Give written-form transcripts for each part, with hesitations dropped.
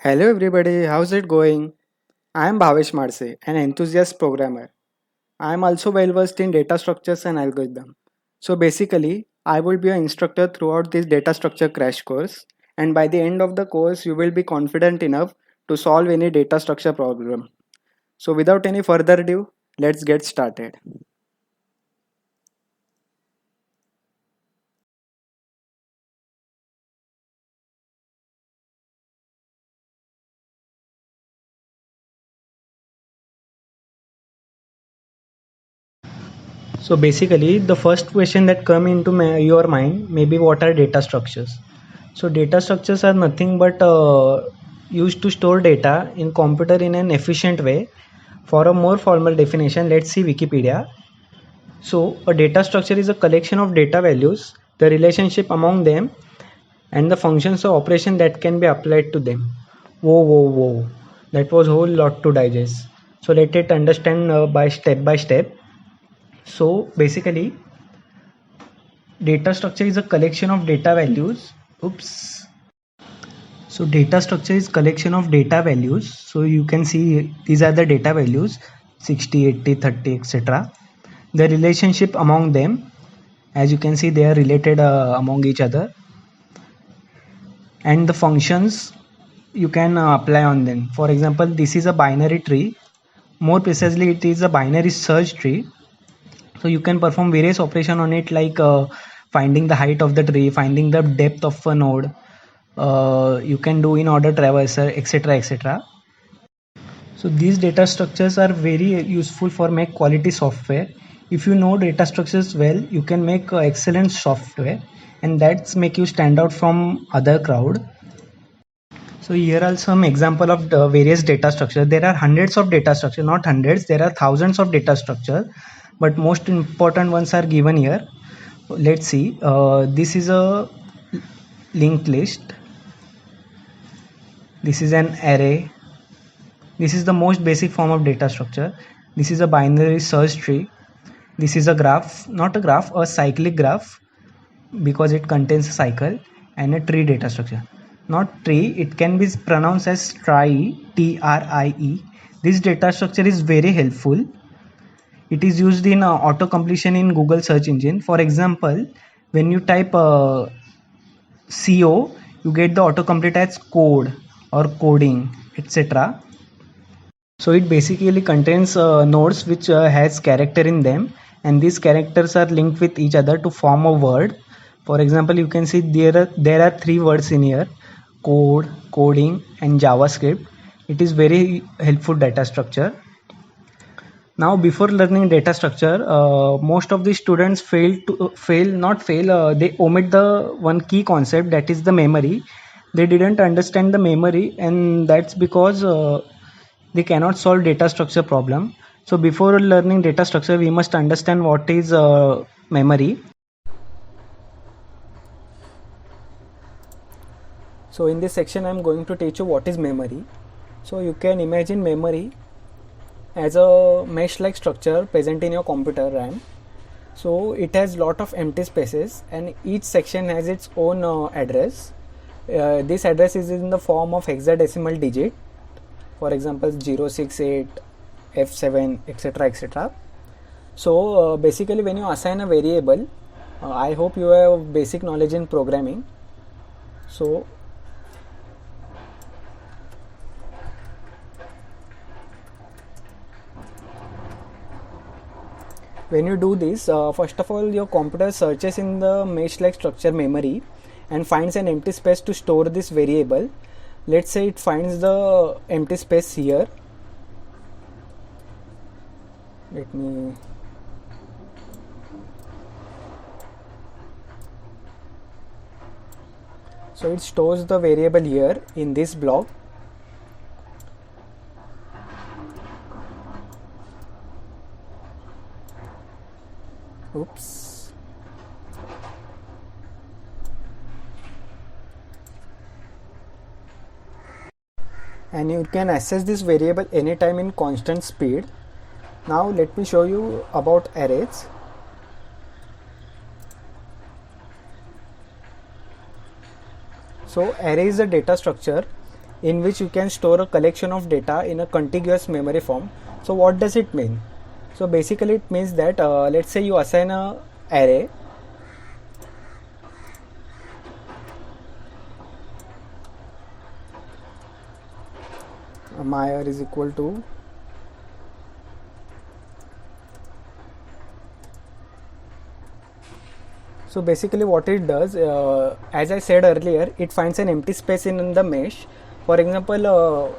Hello everybody, how's it going? I am Bhavesh Marse, an enthusiast programmer. I am also well versed in data structures and algorithm. So basically, I will be an instructor throughout this data structure crash course, and by the end of the course, you will be confident enough to solve any data structure problem. So without any further ado, let's get started. So basically, the first question that come into your mind may be what are data structures? So data structures are nothing but used to store data in computer in an efficient way. For a more formal definition, let's see Wikipedia. So a data structure is a collection of data values, the relationship among them, and the functions or operation that can be applied to them. Whoa. That was a whole lot to digest. So let it understand by step. So basically, data structure is a collection of data values. Oops. So data structure is collection of data values. So you can see these are the data values 60, 80, 30, etc. The relationship among them, as you can see, they are related among each other, and the functions you can apply on them. For example, this is a binary tree. More precisely, it is a binary search tree. So you can perform various operation on it, like finding the height of the tree, finding the depth of a node. You can do in order traverser, etc. So these data structures are very useful for make quality software. If you know data structures well, you can make excellent software, and that's make you stand out from other crowd. So here are some example of the various data structure. There are hundreds of data structure, not hundreds, there are thousands of data structure, but most important ones are given here. Let's see. This is a linked list. This is an array. This is the most basic form of data structure. This is a binary search tree. This is a graph, not a graph, a cyclic graph, because it contains a cycle, and a tree data structure. Not tree, it can be pronounced as trie, TRIE. This data structure is very helpful. It is used in auto completion in Google search engine. For example, when you type CO, you get the autocomplete as code or coding, etc. So it basically contains nodes which has character in them, and these characters are linked with each other to form a word. For example, you can see there are three words in here: code, coding, and JavaScript. It is very helpful data structure. Now, before learning data structure, most of the students they omit the one key concept, that is the memory. They didn't understand the memory, and that's because they cannot solve data structure problem. So before learning data structure, we must understand what is memory. So in this section, I'm going to teach you what is memory. So you can imagine memory as a mesh like structure present in your computer RAM. So it has lot of empty spaces, and each section has its own address. This address is in the form of hexadecimal digit, for example 068 F7, etc. So basically, when you assign a variable, I hope you have basic knowledge in programming. So when you do this, first of all, your computer searches in the mesh like structure memory and finds an empty space to store this variable. Let's say it finds the empty space here. Let me so it stores the variable here in this block. Oops. And you can access this variable anytime in constant speed. Now let me show you about arrays. So array is a data structure in which you can store a collection of data in a contiguous memory form. So what does it mean? So basically it means that let's say you assign a array, my is equal to so basically what it does, as I said earlier, it finds an empty space in the mesh. For example,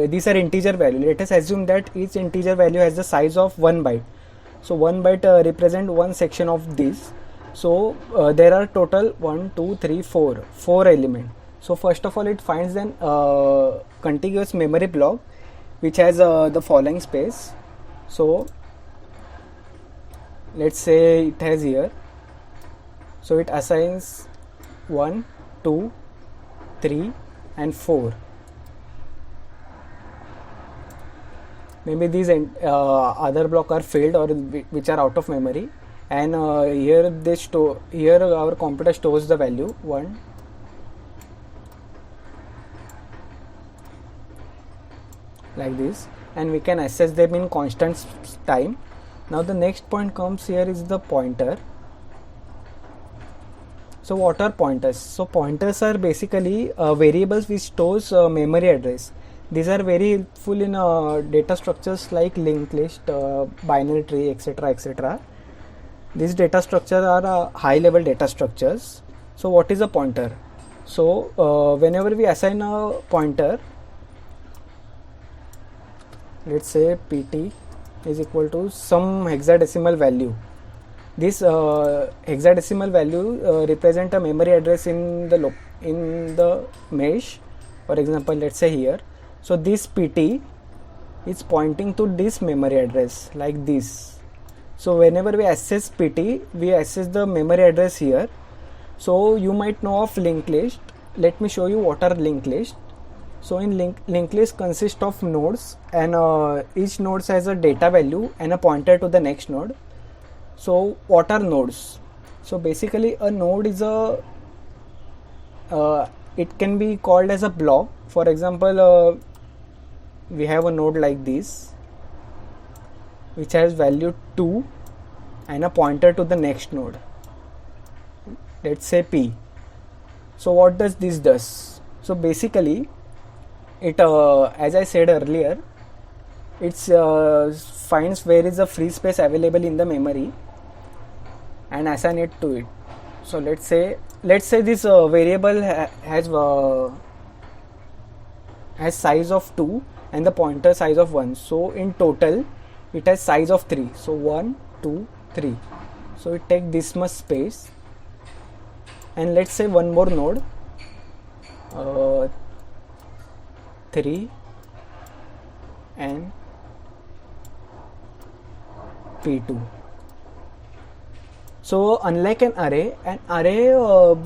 these are integer value. Let us assume that each integer value has the size of 1 byte. So 1 byte represent one section of this. So there are total 1, 2, 3, 4 element. So first of all, it finds an contiguous memory block which has the following space. So let's say it has here. So it assigns 1, 2, 3 and 4. Maybe these other block are failed or which are out of memory, and here they store, here our computer stores the value 1, like this, and we can access them in constant time. Now the next point comes here is the pointer. So what are pointers? So pointers are basically variables which stores memory address. These are very helpful in data structures like linked list, binary tree, etc., etc. These data structures are high level data structures. So what is a pointer? So whenever we assign a pointer, let's say pt is equal to some hexadecimal value. This hexadecimal value represent a memory address in the mesh. For example, let's say here. So this pt is pointing to this memory address like this. So whenever we access pt, we access the memory address here. So you might know of linked list. Let me show you what are linked list. So in linked list consists of nodes, and each node has a data value and a pointer to the next node. So what are nodes? So basically a node is a it can be called as a block. For example, we have a node like this which has value 2 and a pointer to the next node, let's say p. So what does this does? So basically it as I said earlier, it finds where is a free space available in the memory and assign it to it. So let's say this variable has size of 2 and the pointer size of 1. So in total it has size of 3. So 1, 2, 3. So it take this much space, and let's say one more node 3 and p2. So unlike an array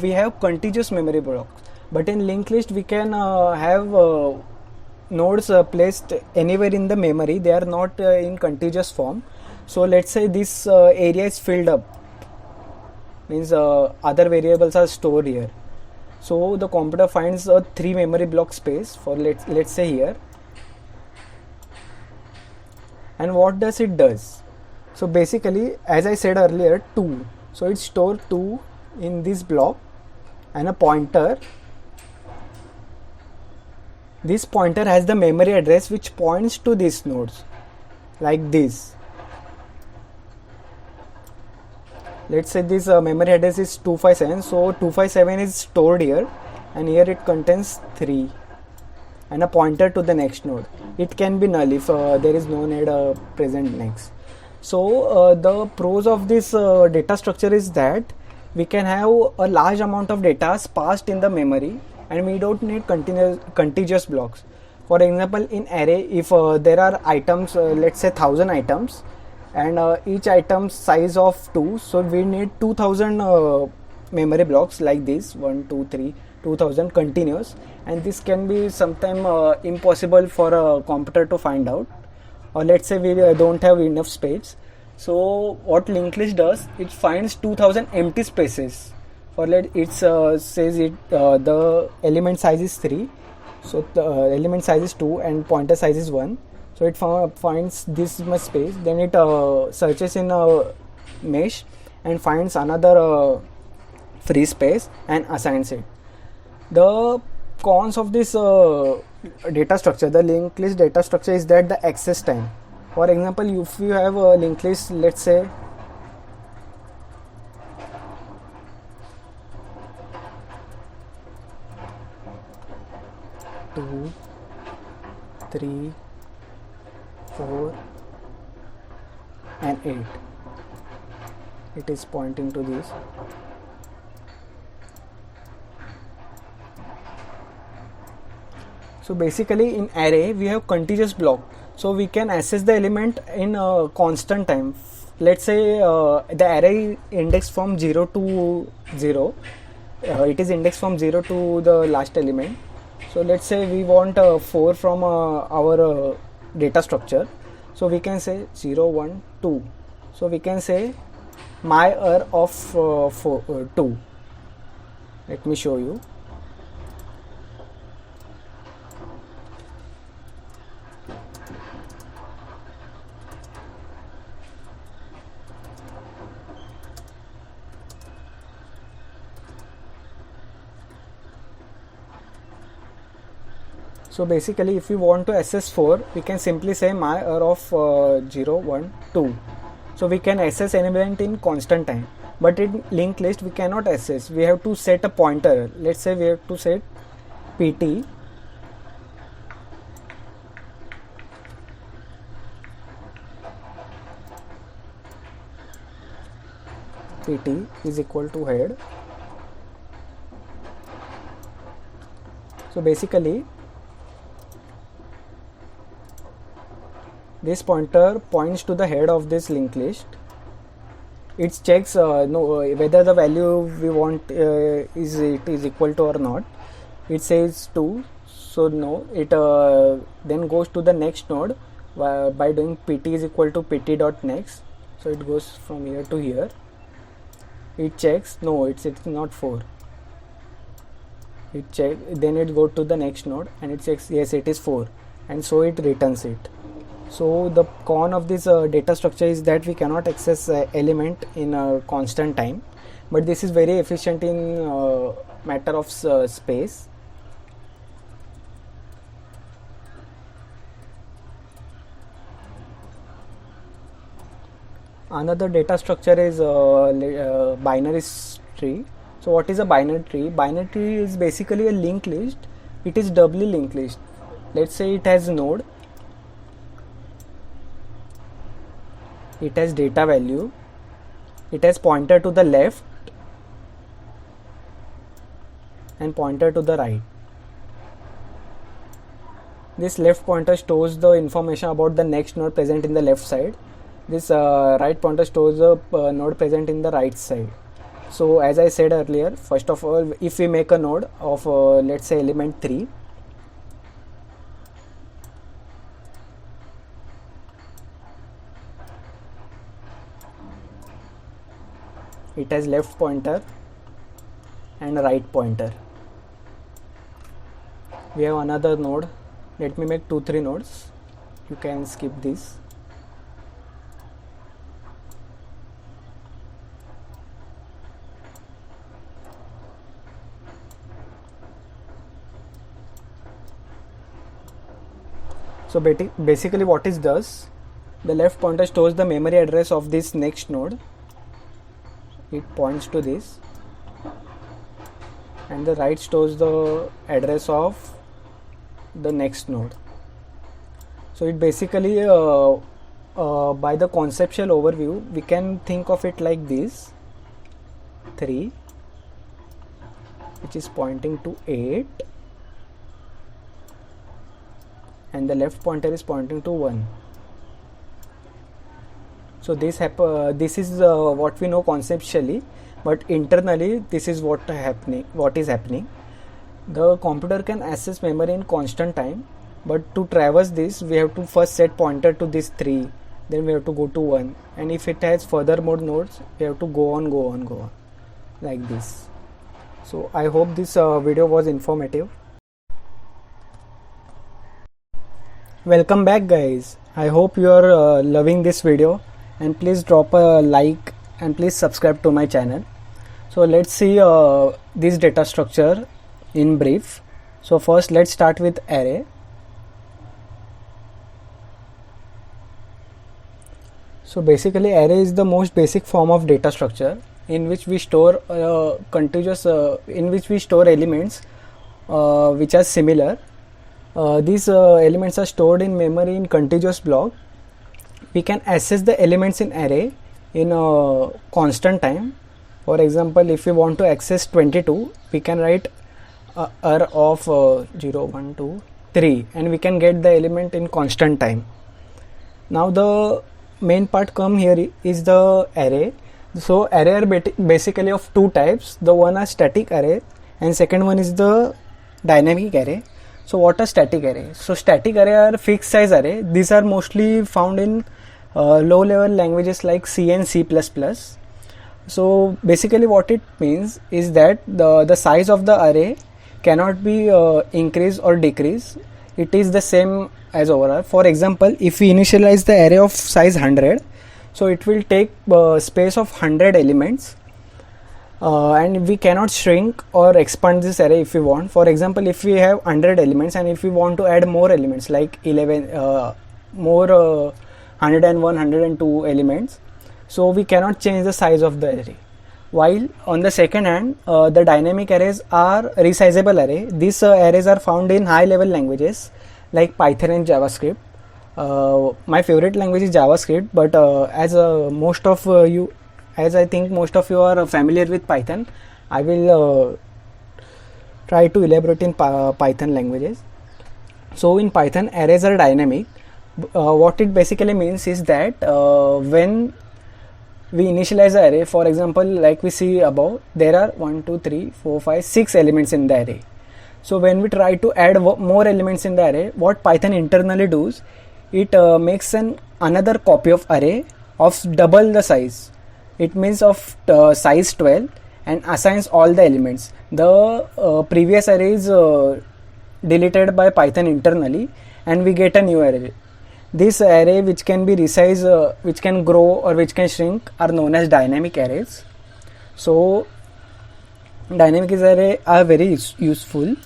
we have contiguous memory blocks, but in linked list we can have nodes placed anywhere in the memory. They are not in contiguous form. So let's say this area is filled up, means other variables are stored here. So the computer finds a 3 memory block space for let's say here, and what does it does? So basically, as I said earlier, 2. So it stores 2 in this block and a pointer. This pointer has the memory address which points to these nodes like this. Let's say this memory address is 257. So 257 is stored here, and here it contains 3 and a pointer to the next node. It can be null if there is no node present next. So the pros of this data structure is that we can have a large amount of data passed in the memory, and we don't need contiguous blocks. For example, in array, if there are items, let's say 1000 items, and each item size of 2, so we need 2000 memory blocks like this, 1, 2, 3, 2000 continuous, and this can be sometime impossible for a computer to find out, or let's say we don't have enough space. So what linked list does, it finds 2000 empty spaces, or it says it the element size is 3. So the element size is 2 and pointer size is 1. So it finds this much space, then it searches in a mesh and finds another free space and assigns it. The cons of this data structure, the linked list data structure, is that the access time. For example, if you have a linked list, let's say 2, 3, 4 and 8, it is pointing to this. So basically in array we have contiguous block, so we can access the element in a constant time. Let's say the array index from 0 to 0, it is indexed from 0 to the last element. So let's say we want 4 from our data structure, so we can say 0, 1, 2. So we can say my of 2. Let me show you. So basically if we want to access 4, we can simply say my of 0, 1, 2. So we can access an element in constant time, but in linked list we cannot access. We have to set a pointer. Let's say we have to set pt is equal to head. So basically this pointer points to the head of this linked list. It checks whether the value we want is equal to or not. It says 2, so no. It then goes to the next node by doing pt is equal to pt dot next. So it goes from here to here. It checks, no, it's not 4. It check, then it go to the next node and it checks, yes, it is 4, and so it returns it. So the con of this data structure is that we cannot access element in a constant time, but this is very efficient in matter of space. Another data structure is binary tree. So what is a binary tree? Binary tree is basically a linked list. It is doubly linked list. Let's say it has node, it has data value, it has pointer to the left and pointer to the right. This left pointer stores the information about the next node present in the left side. This right pointer stores the node present in the right side. So as I said earlier, first of all, if we make a node of let's say element 3, it has left pointer and right pointer. We have another node. Let me make 2-3 nodes. You can skip this. So basically what it does, the left pointer stores the memory address of this next node. It points to this, and the right stores the address of the next node. So it basically by the conceptual overview we can think of it like this: 3, which is pointing to 8, and the left pointer is pointing to 1. So this is what we know conceptually, but internally this is what is happening. The computer can access memory in constant time, but to traverse this we have to first set pointer to this 3, then we have to go to 1, and if it has further more nodes we have to go on like this. So I hope this video was informative. Welcome back, guys. I hope you are loving this video, and please drop a like and please subscribe to my channel. So let's see this data structure in brief. So first let's start with array. So basically array is the most basic form of data structure in which we store elements which are similar. These elements are stored in memory in contiguous block. We can access the elements in array in a constant time. For example, if we want to access 22, we can write ar of 0, 1, 2, 3 and we can get the element in constant time. Now the main part come here is the array. So array are basically of two types. The one are static array and second one is the dynamic array. So what are static array? So static array are fixed size array. These are mostly found in low level languages like C and C++. So basically what it means is that the size of the array cannot be increased or decreased. It is the same as overall. For example, if we initialize the array of size 100, so it will take space of 100 elements and we cannot shrink or expand this array if we want. For example, if we have 100 elements and if we want to add more elements like 11 more 101 102 elements, so we cannot change the size of the array. While on the second hand, the dynamic arrays are resizable array. These arrays are found in high level languages like Python and JavaScript. My favorite language is JavaScript, but as I think most of you are familiar with Python, I will try to elaborate in Python languages. So in Python, arrays are dynamic. What it basically means is that when we initialize the array, for example, like we see above, there are 1, 2, 3, 4, 5, 6 elements in the array. So when we try to add more elements in the array, what Python internally does, it makes another copy of array of double the size. It means of size 12 and assigns all the elements. The previous array is deleted by Python internally and we get a new array. This array which can be resized, which can grow or which can shrink are known as dynamic arrays. So dynamic arrays are very useful.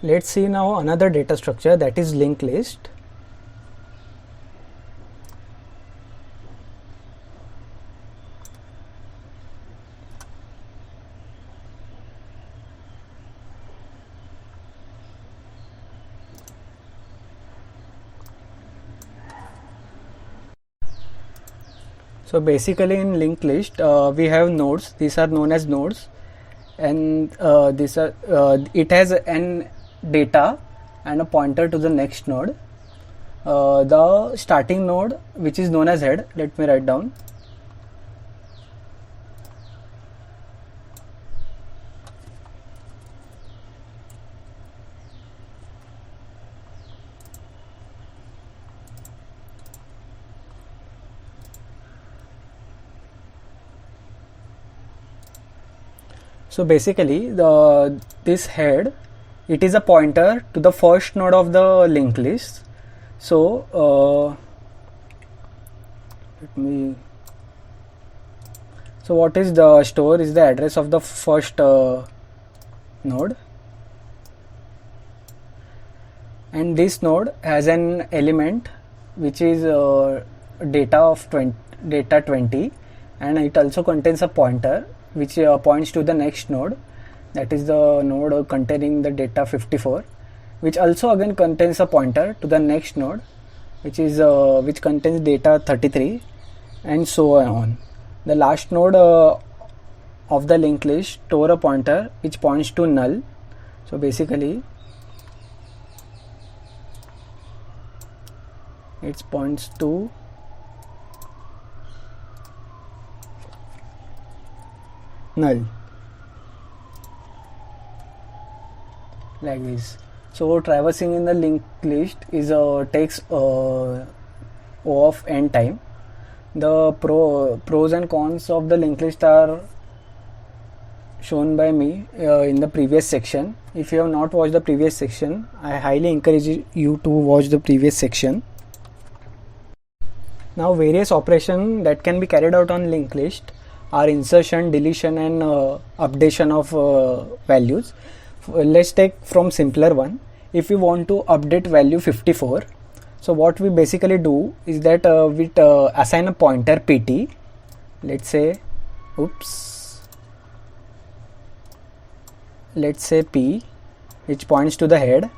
Let's see now another data structure, that is linked list. So basically in linked list we have nodes. These are known as nodes, and it has an data and a pointer to the next node. The starting node, which is known as head, let me write down. So basically this head, it is a pointer to the first node of the linked list. So so what is the store is the address of the first node, and this node has an element which is data 20, and it also contains a pointer which points to the next node, that is the node containing the data 54, which also again contains a pointer to the next node, which contains data 33, and so on. The last node of the linked list store a pointer which points to null. So basically it points to null, like this. So traversing in the linked list is takes O of n time. The pros and cons of the linked list are shown by me in the previous section. If you have not watched the previous section, I highly encourage you to watch the previous section. Now various operations that can be carried out on linked list are insertion, deletion and updation of values. Let's take from simpler one. If we want to update value 54, so what we basically do is that we assign a pointer pt. Let's say p, which points to the head.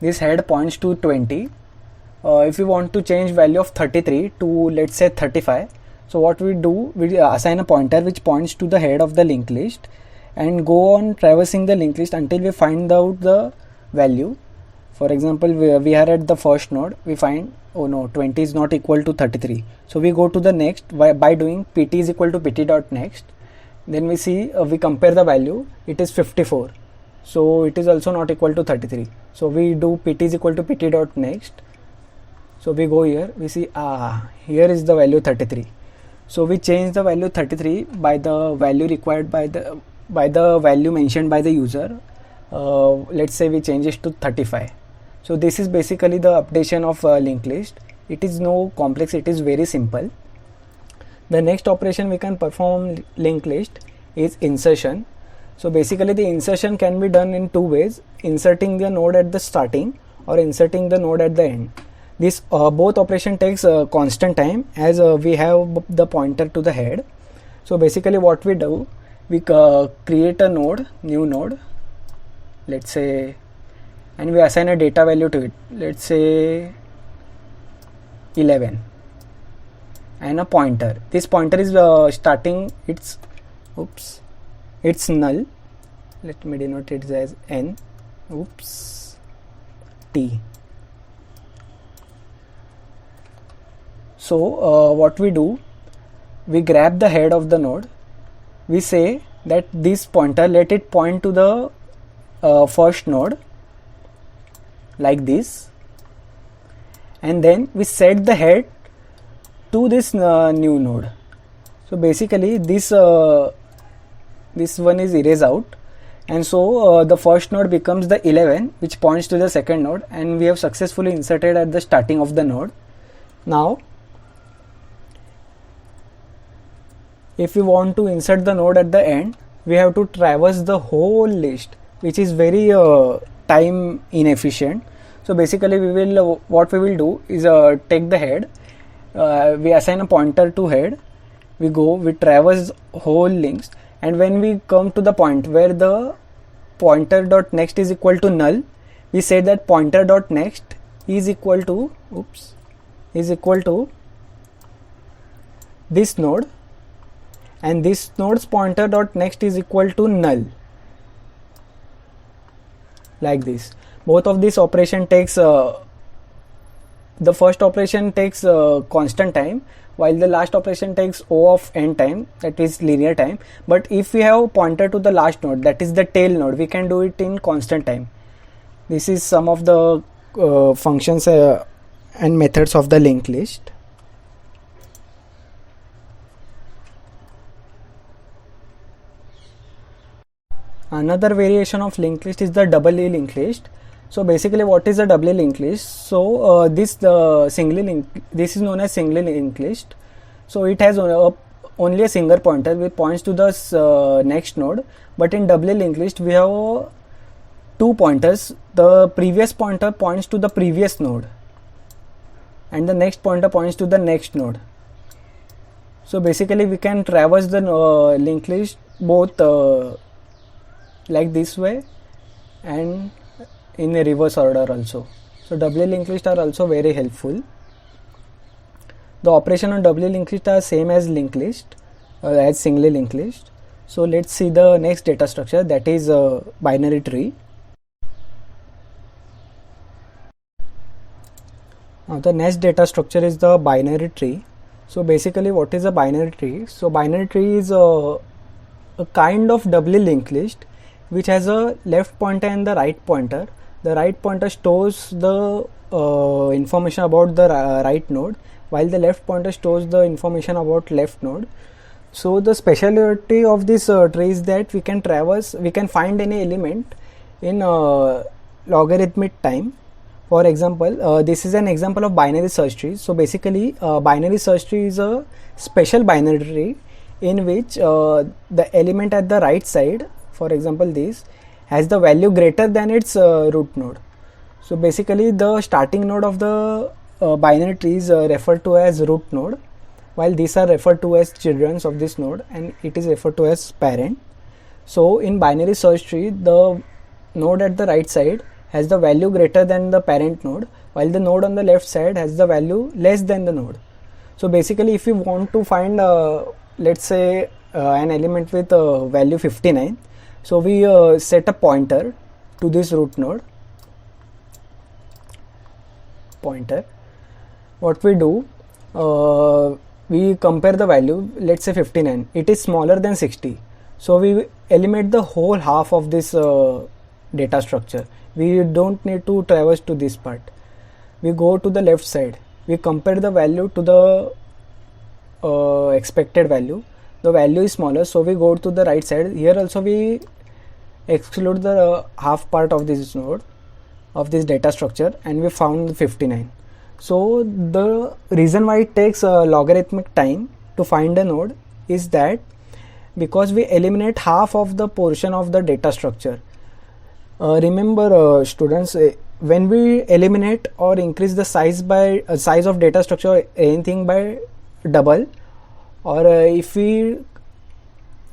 This head points to 20. If we want to change value of 33 to, let's say, 35, so what we do, we assign a pointer which points to the head of the linked list and go on traversing the linked list until we find out the value. For example, we are at the first node, we find, oh no, 20 is not equal to 33. So we go to the next by doing pt is equal to pt dot next. Then we see, we compare the value, it is 54. So it is also not equal to 33. So we do pt is equal to pt dot next. So we go here, we see, here is the value 33. So we change the value 33 by the value required by the value mentioned by the user. Let's say we change it to 35. So this is basically the updation of linked list. It is no complex, it is very simple. The next operation we can perform linked list is insertion. So basically the insertion can be done in two ways: inserting the node at the starting or inserting the node at the end. This both operation takes constant time, as we have the pointer to the head. So basically what we do, we create a node, new node, let's say, and we assign a data value to it, let's say 11, and a pointer. This pointer is starting its null. Let me denote it as n t. So what we do, we grab the head of the node, we say that this pointer, let it point to the first node like this, and then we set the head to this new node. So basically this one is erased out, and so the first node becomes the 11, which points to the second node, and we have successfully inserted at the starting of the node. Now if we want to insert the node at the end, we have to traverse the whole list, which is very time inefficient. So basically what we will do is take the head, we assign a pointer to head, we traverse whole links, and when we come to the point where the pointer dot next is equal to null, we say that pointer dot next is equal to this node, and this node's pointer dot next is equal to null, like this. Both of these operation takes the first operation takes constant time, while the last operation takes O of n time, that is linear time. But if we have pointer to the last node, that is the tail node, we can do it in constant time. This is some of the functions and methods of the linked list. Another variation of linked list is the doubly linked list. So basically what is a doubly linked list? So this is known as singly linked list. So it has only a single pointer which points to the next node, but in doubly linked list we have two pointers. The previous pointer points to the previous node and the next pointer points to the next node. So basically we can traverse the linked list both like this way and in a reverse order also. So doubly linked list are also very helpful. The operation on doubly linked list are same as linked list, as singly linked list. So let's see the next data structure, that is binary tree. Now the next data structure is the binary tree. So basically what is a binary tree? So binary tree is a kind of doubly linked list which has a left pointer and the right pointer. The right pointer stores the information about the right node, while the left pointer stores the information about left node. So the specialty of this tree is that we can find any element in logarithmic time. For example, this is an example of binary search tree. So basically, binary search tree is a special binary tree in which the element at the right side, for example this, has the value greater than its root node. So basically, the starting node of the binary tree is referred to as root node, while these are referred to as children of this node, and it is referred to as parent. So in binary search tree, the node at the right side has the value greater than the parent node, while the node on the left side has the value less than the node. So basically, if you want to find let's say an element with value 59, so we set a pointer to this root node. What we do, we compare the value. Let's say 59, it is smaller than 60, so we eliminate the whole half of this data structure. We don't need to traverse to this part. We go to the left side, we compare the value to the expected value. The value is smaller, so we go to the right side. Here also we exclude the half part of this node, of this data structure, and we found 59. So the reason why it takes a logarithmic time to find a node is that because we eliminate half of the portion of the data structure. Remember students, when we eliminate or increase the size by size of data structure or anything by double, or if we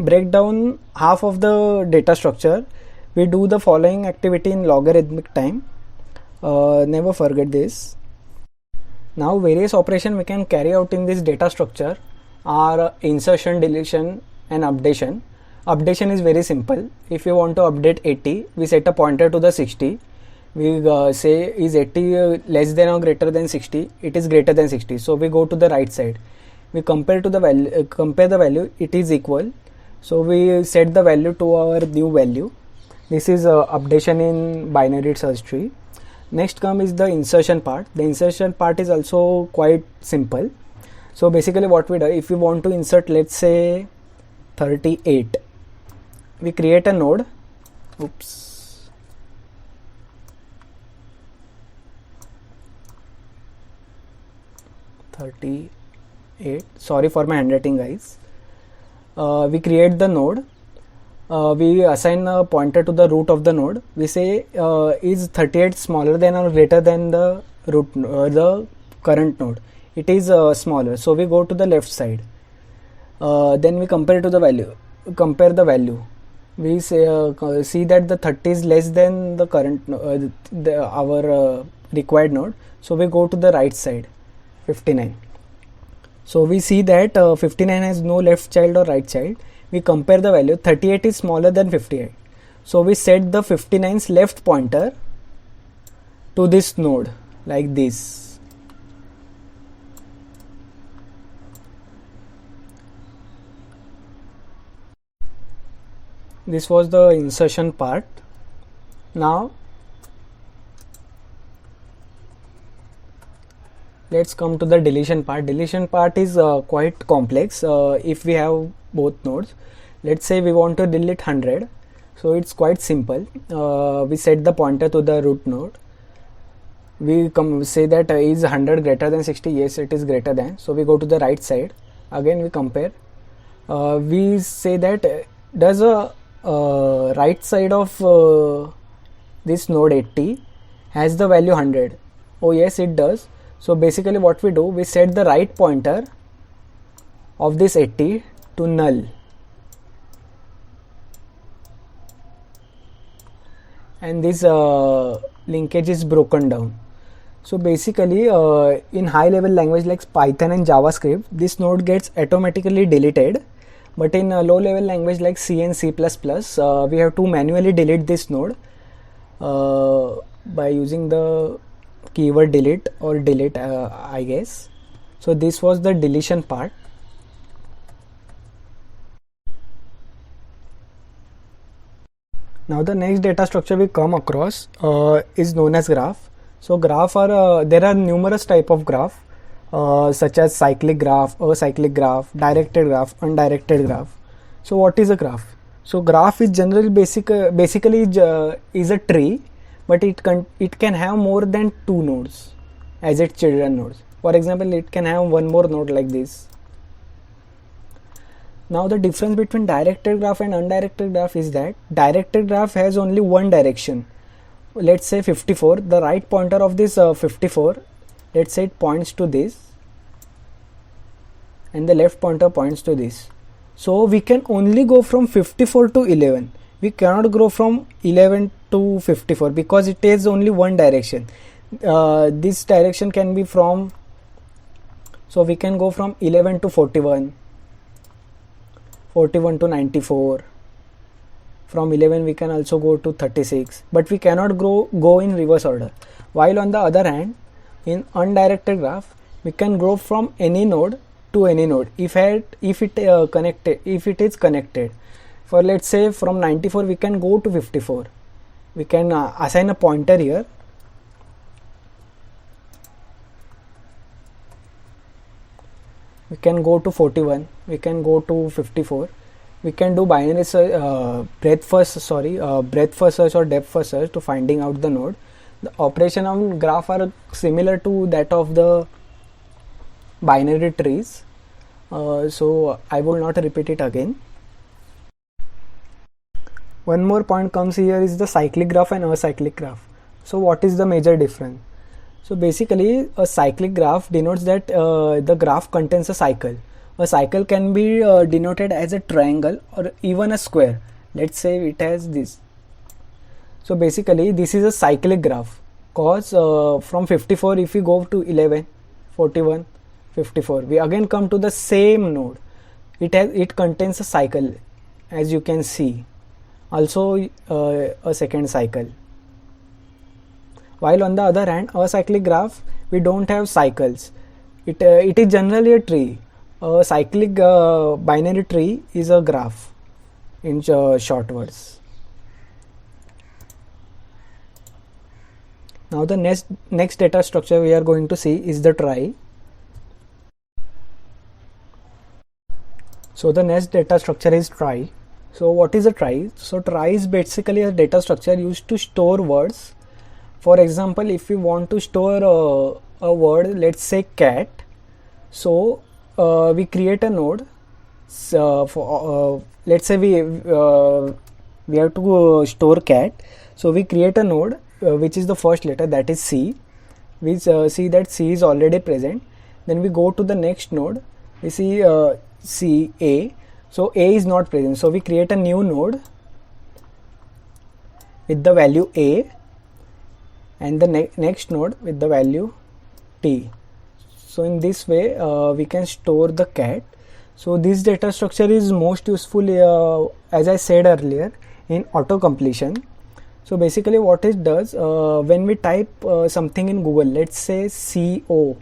break down half of the data structure, we do the following activity in logarithmic time. Never forget this. Now various operations we can carry out in this data structure are insertion, deletion and updation. Updation is very simple. If you want to update 80, we set a pointer to the 60. We say is 80 less than or greater than 60. It is greater than 60. So we go to the right side. We compare to the value. Compare the value. It is equal. So we set the value to our new value. This is updation in binary search tree. Next is the insertion part. The insertion part is also quite simple. So basically what we do, if we want to insert, let's say 38, we create a node. 38, sorry for my handwriting guys. We create the node. We assign a pointer to the root of the node. We say is 38 smaller than or greater than the root the current node. It is smaller, so we go to the left side. Then we compare to the value. Compare the value. We say see that the 30 is less than the current our required node. So we go to the right side, 59. So we see that 59 has no left child or right child. We compare the value. 38 is smaller than 58. So we set the 59's left pointer to this node like this. This was the insertion part. Now let's come to the deletion part. Deletion part is quite complex if we have both nodes. Let's say we want to delete 100, so it's quite simple. We set the pointer to the root node. We say that is 100 greater than 60? Yes, it is greater than. So we go to the right side. Again we compare. We say that does a right side of this node 80 has the value 100? Oh yes, it does. So basically what we do, we set the right pointer of this 80 to null, and this linkage is broken down. So basically in high level language like Python and JavaScript, this node gets automatically deleted, but in a low level language like C and C++, we have to manually delete this node by using the keyword delete or delete I guess. So this was the deletion part. Now the next data structure we come across is known as graph. So graph are there are numerous type of graph. such as cyclic graph, acyclic graph, directed graph, undirected graph. So what is a graph? So graph is generally basically is a tree, but it can have more than two nodes as its children nodes. For example, it can have one more node like this. Now the difference between directed graph and undirected graph is that directed graph has only one direction. Let's say 54, the right pointer of this 54, let's say it points to this, and the left pointer points to this. So we can only go from 54 to 11. We cannot go from 11 to 54 because it is only one direction. This direction can be from, so we can go from 11 to 41, 41 to 94. From 11 we can also go to 36, but we cannot go in reverse order. While on the other hand, in undirected graph, we can go from any node to any node if it is connected. For let's say from 94 we can go to 54. We can assign a pointer here. We can go to 41. We can go to 54. We can do binary breadth first search or depth first search to finding out the node. The operation on graph are similar to that of the binary trees. So I will not repeat it again. One more point comes here is the cyclic graph and acyclic graph. So what is the major difference? So basically a cyclic graph denotes that the graph contains a cycle. A cycle can be denoted as a triangle or even a square. Let's say it has this. So basically this is a cyclic graph cause from 54 if we go to 11, 41, 54, we again come to the same node. It contains a cycle, as you can see, also a second cycle. While on the other hand, a cyclic graph, we don't have cycles. It is generally a tree. A cyclic binary tree is a graph in short words. Now the next data structure we are going to see is the tree. So the next data structure is tree. So what is a tree? So tree is basically a data structure used to store words. For example, if we want to store a word, let's say cat, so we create a node. So let's say we have to store cat, so we create a node which is the first letter, that is C. We see that C is already present. Then we go to the next node, we see C A, so A is not present, so we create a new node with the value A and the next node with the value T. So in this way we can store the cat. So this data structure is most useful as I said earlier in auto completion. So basically what it does, when we type something in Google, let's say CO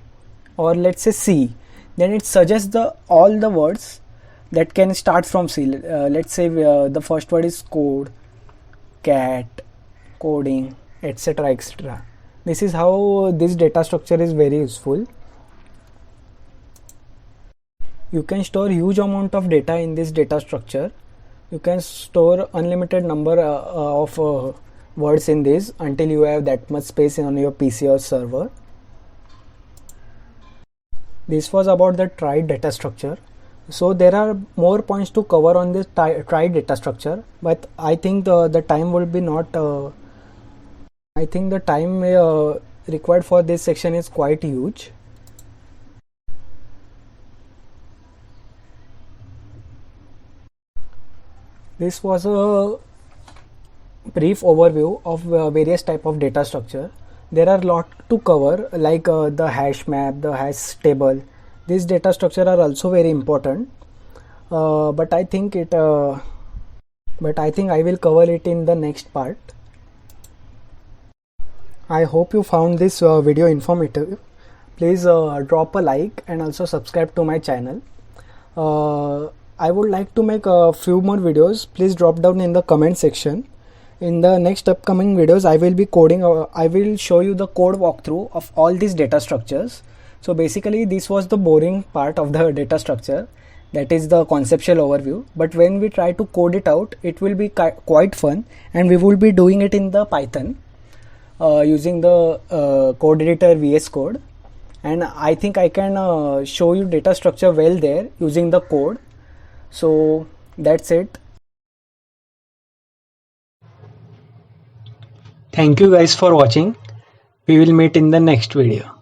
or let's say C, then it suggests all the words that can start from C. Let's say the first word is code, cat, coding, etc, etc. This is how this data structure is very useful. You can store huge amount of data in this data structure. You can store unlimited number of words in this until you have that much space on your PC or server. This was about the tree data structure. So there are more points to cover on this tree data structure, but I think the time will be not. I think the time required for this section is quite huge. This was a brief overview of various type of data structure. There are a lot to cover, like the hash map, the hash table. These data structure are also very important, but I think I will cover it in the next part. I hope you found this video informative. Please drop a like and also subscribe to my channel. I would like to make a few more videos. Please drop down in the comment section. In the next upcoming videos, I will be coding. I will show you the code walkthrough of all these data structures. So basically this was the boring part of the data structure, that is the conceptual overview, but when we try to code it out, it will be quite fun, and we will be doing it in the Python using the code editor VS Code. And I think I can show you data structure well there using the code. So that's it. Thank you guys for watching. We will meet in the next video.